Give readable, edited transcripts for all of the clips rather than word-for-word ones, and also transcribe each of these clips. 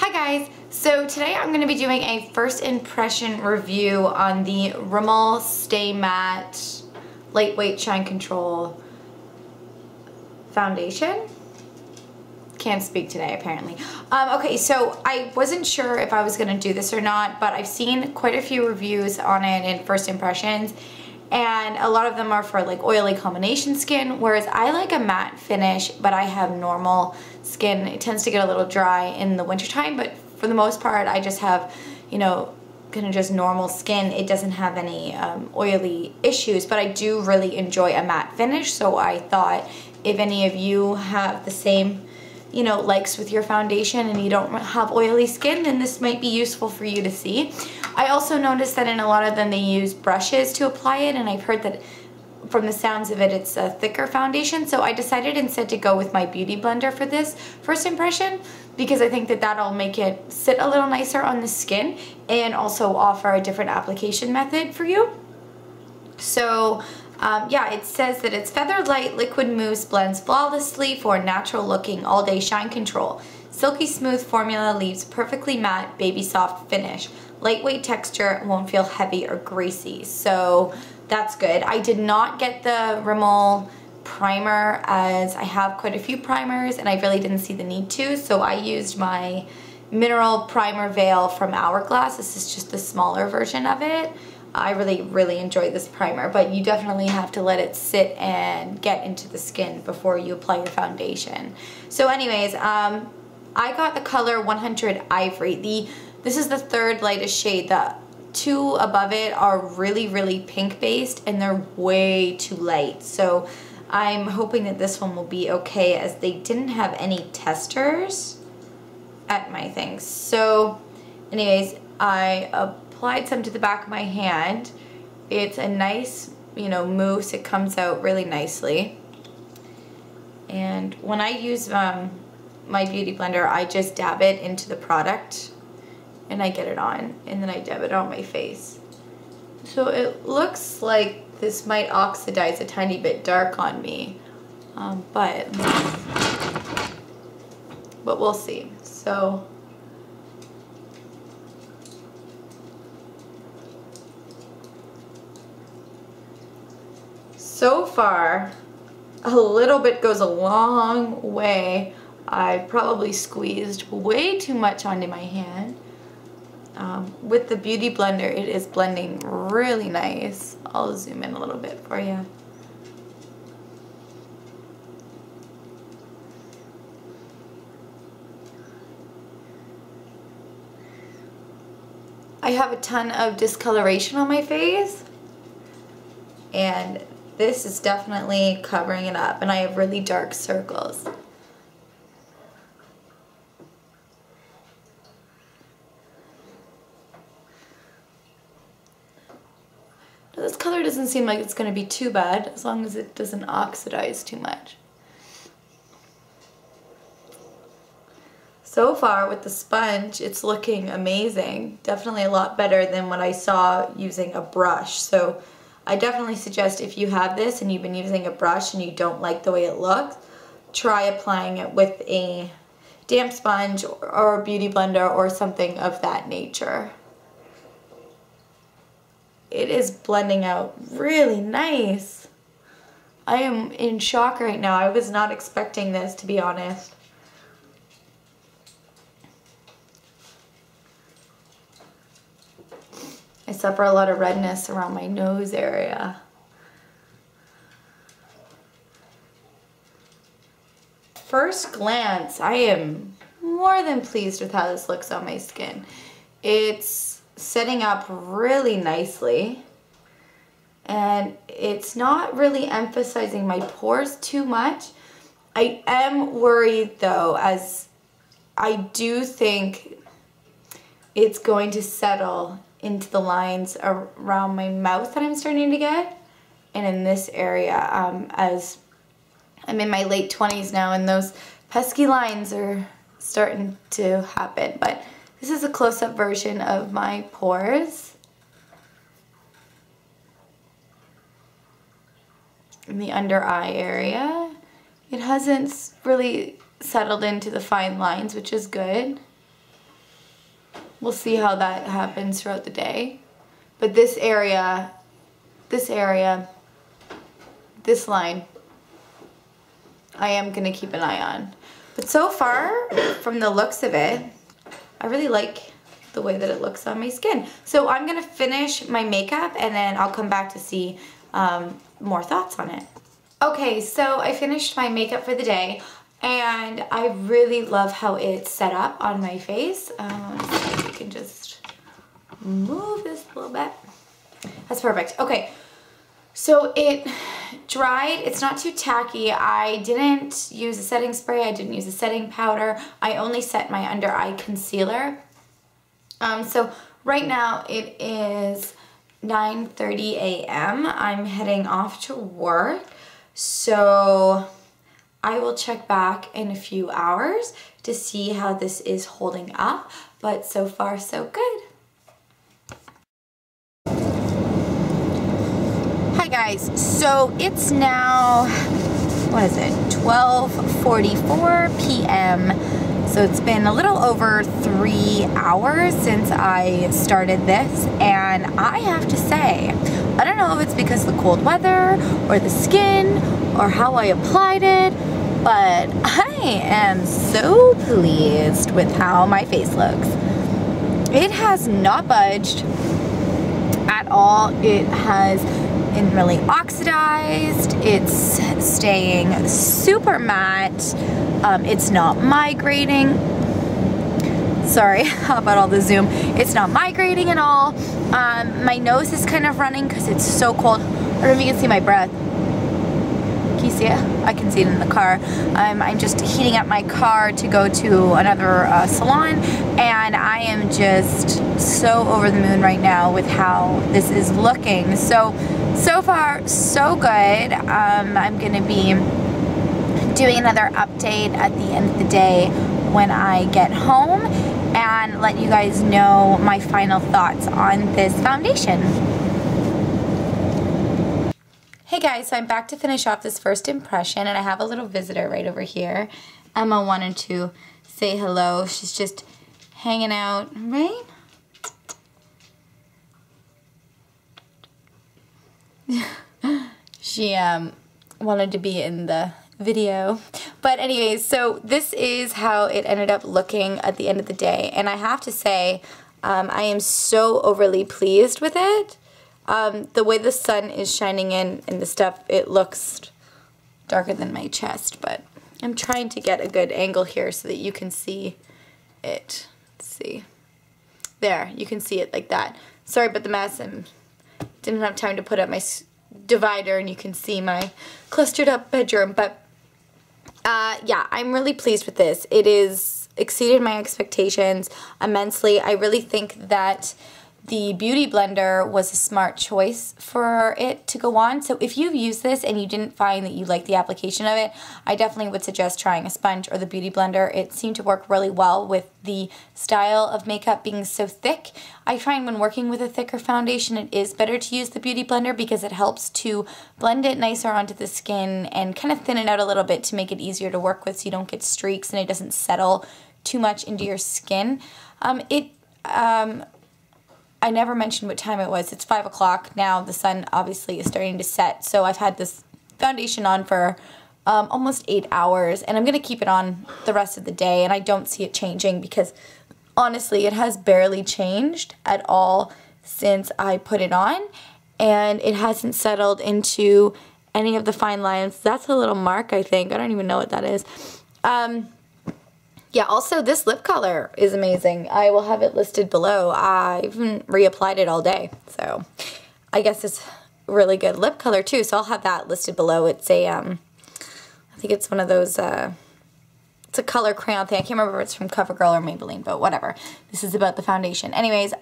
Hi guys, so today I'm going to be doing a first impression review on the Rimmel Stay Matte Lightweight Shine Control Foundation. Can't speak today apparently. Okay, so I wasn't sure if I was going to do this or not, but I've seen quite a few reviews on it in first impressions, and a lot of them are for like oily combination skin, whereas I like a matte finish, but I have normal skin. It tends to get a little dry in the wintertime, but for the most part I just have, you know, kind of just normal skin. It doesn't have any oily issues, but I do really enjoy a matte finish, so I thought if any of you have the same, you know, likes with your foundation and you don't have oily skin, then this might be useful for you to see. I also noticed that in a lot of them they use brushes to apply it, and I've heard that from the sounds of it, it's a thicker foundation, so I decided instead to go with my beauty blender for this first impression, because I think that that'll make it sit a little nicer on the skin and also offer a different application method for you. So yeah, it says that it's feather light liquid mousse blends flawlessly for natural looking all day shine control. Silky smooth formula leaves perfectly matte baby soft finish. Lightweight texture, won't feel heavy or greasy. So that's good. I did not get the Rimmel primer, as I have quite a few primers and I really didn't see the need to, so I used my mineral primer veil from Hourglass. This is just the smaller version of it. I really enjoyed this primer, but you definitely have to let it sit and get into the skin before you apply your foundation. So anyways, I got the color 100 Ivory. This is the third lightest shade. The two above it are really pink based and they're way too light. So I'm hoping that this one will be okay, as they didn't have any testers at my things. So anyways, I applied some to the back of my hand. It's a nice, you know, mousse. It comes out really nicely. And when I use my beauty blender, I just dab it into the product and I get it on, and then I dab it on my face. So it looks like this might oxidize a tiny bit dark on me, but we'll see. So far, a little bit goes a long way. I probably squeezed way too much onto my hand. With the beauty blender, it is blending really nice. I'll zoom in a little bit for you. I have a ton of discoloration on my face, and this is definitely covering it up, and I have really dark circles. This color doesn't seem like it's going to be too bad, as long as it doesn't oxidize too much. So far with the sponge, it's looking amazing. Definitely a lot better than what I saw using a brush. So I definitely suggest, if you have this and you've been using a brush and you don't like the way it looks, try applying it with a damp sponge or a beauty blender or something of that nature. It is blending out really nice. I am in shock right now. I was not expecting this, to be honest. I suffer a lot of redness around my nose area. First glance, I am more than pleased with how this looks on my skin. It's setting up really nicely, and it's not really emphasizing my pores too much. I am worried though, as I do think it's going to settle into the lines around my mouth that I'm starting to get, and in this area, as I'm in my late 20s now, and those pesky lines are starting to happen. But this is a close-up version of my pores. In the under eye area. It hasn't really settled into the fine lines, which is good. We'll see how that happens throughout the day. But this area, this line, I am gonna keep an eye on. But so far, from the looks of it, I really like the way that it looks on my skin. So I'm gonna finish my makeup and then I'll come back to see more thoughts on it. Okay, so I finished my makeup for the day and I really love how it's set up on my face. Let's see if we can just move this a little bit. That's perfect. Okay, so it dried. It's not too tacky. I didn't use a setting spray. I didn't use a setting powder. I only set my under eye concealer. So right now it is 9:30 a.m. I'm heading off to work. So I will check back in a few hours to see how this is holding up. But so far, so good. Hi guys, so it's now, what is it, 12:44 p.m. So it's been a little over 3 hours since I started this, and I have to say, I don't know if it's because of the cold weather or the skin or how I applied it, but I am so pleased with how my face looks. It has not budged at all. It hasn't really oxidized. It's staying super matte. It's not migrating. Sorry about all the zoom. It's not migrating at all. My nose is kind of running because it's so cold. I don't know if you can see my breath. Can you see it? I can see it in the car. I'm just heating up my car to go to another salon, and I am just so over the moon right now with how this is looking. So far, so good. I'm gonna be doing another update at the end of the day when I get home and let you guys know my final thoughts on this foundation. Hey guys, so I'm back to finish off this first impression, and I have a little visitor right over here. Emma wanted to say hello. She's just hanging out, right? She wanted to be in the video. But anyways, so this is how it ended up looking at the end of the day, and I have to say I am so overly pleased with it. The way the sun is shining in and the stuff, it looks darker than my chest, but I'm trying to get a good angle here so that you can see it. Let's see. There, you can see it like that. Sorry about the mess. I didn't have time to put up my divider and you can see my clustered up bedroom, but yeah, I'm really pleased with this. It is exceeded my expectations immensely. I really think that the Beauty Blender was a smart choice for it to go on. So if you've used this and you didn't find that you like the application of it, I definitely would suggest trying a sponge or the Beauty Blender. It seemed to work really well with the style of makeup being so thick. I find when working with a thicker foundation, it is better to use the Beauty Blender because it helps to blend it nicer onto the skin and kind of thin it out a little bit to make it easier to work with so you don't get streaks and it doesn't settle too much into your skin. I never mentioned what time it was. It's 5 o'clock now. The sun obviously is starting to set. So I've had this foundation on for almost 8 hours. And I'm going to keep it on the rest of the day. And I don't see it changing because honestly it has barely changed at all since I put it on. And it hasn't settled into any of the fine lines. That's a little mark, I think. I don't even know what that is. Yeah, also this lip color is amazing. I will have it listed below. I haven't reapplied it all day, so I guess it's really good lip color too, so I'll have that listed below. It's a, I think it's one of those, it's a color crayon thing. I can't remember if it's from CoverGirl or Maybelline, but whatever. This is about the foundation. Anyways,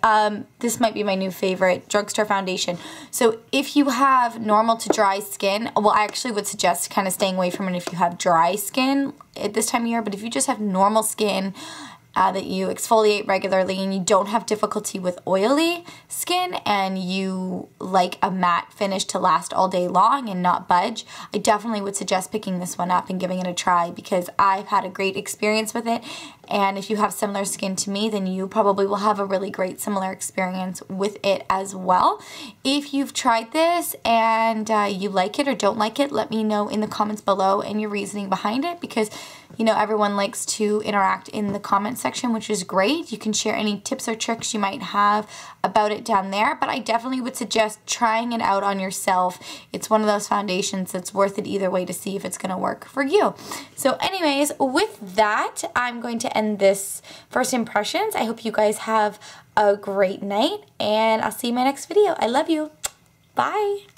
this might be my new favorite drugstore foundation. So if you have normal to dry skin, well, I actually would suggest kind of staying away from it if you have dry skin at this time of year, but if you just have normal skin that you exfoliate regularly and you don't have difficulty with oily skin and you like a matte finish to last all day long and not budge, I definitely would suggest picking this one up and giving it a try because I've had a great experience with it And if you have similar skin to me, then you probably will have a really great similar experience with it as well. If you've tried this and you like it or don't like it, let me know in the comments below and your reasoning behind it, because you know everyone likes to interact in the comment section, which is great. You can share any tips or tricks you might have about it down there, but I definitely would suggest trying it out on yourself. It's one of those foundations that's worth it either way to see if it's going to work for you. So anyways, with that, I'm going to end this first impressions. I hope you guys have a great night, and I'll see you in my next video. I love you. Bye.